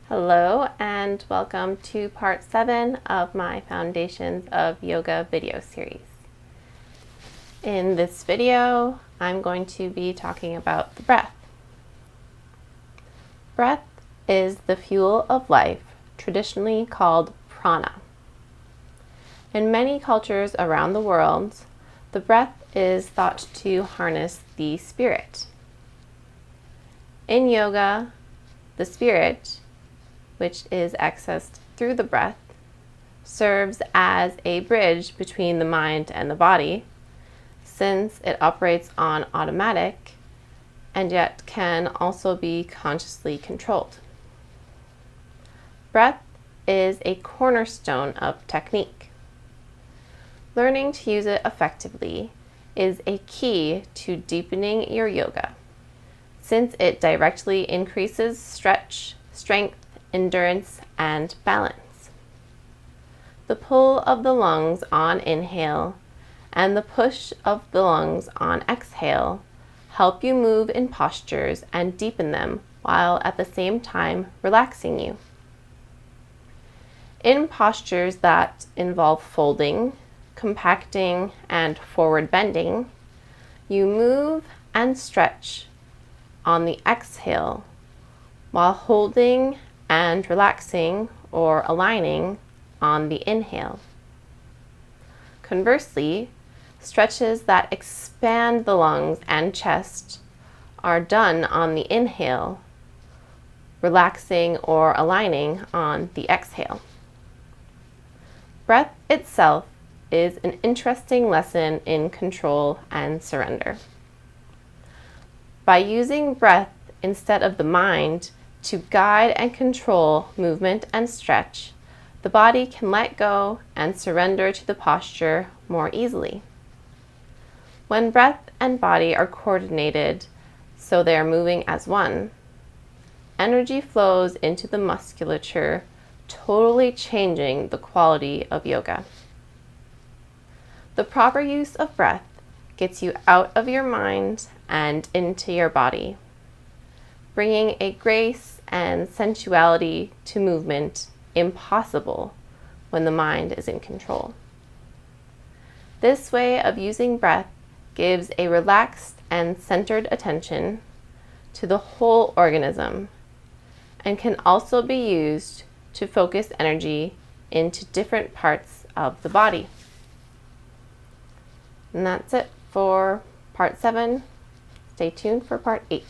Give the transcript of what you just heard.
Hello and welcome to part 7 of my Foundations of Yoga video series. In this video, I'm going to be talking about the breath. Breath is the fuel of life, traditionally called prana. In many cultures around the world, the breath is thought to harness the spirit. In yoga, the spirit, which is accessed through the breath, serves as a bridge between the mind and the body, since it operates on automatic and yet can also be consciously controlled. Breath is a cornerstone of technique. Learning to use it effectively is a key to deepening your yoga, since it directly increases stretch, strength, endurance, and balance. The pull of the lungs on inhale and the push of the lungs on exhale help you move in postures and deepen them while at the same time relaxing you. In postures that involve folding, compacting, and forward bending, you move and stretch on the exhale while holding and relaxing or aligning on the inhale. Conversely, stretches that expand the lungs and chest are done on the inhale, relaxing or aligning on the exhale. Breath itself is an interesting lesson in control and surrender. By using breath instead of the mind to guide and control movement and stretch, the body can let go and surrender to the posture more easily. When breath and body are coordinated so they are moving as one, energy flows into the musculature, totally changing the quality of yoga. The proper use of breath gets you out of your mind and into your body, bringing a grace and sensuality to movement impossible when the mind is in control. This way of using breath gives a relaxed and centered attention to the whole organism and can also be used to focus energy into different parts of the body. And that's it for part 7. Stay tuned for part 8.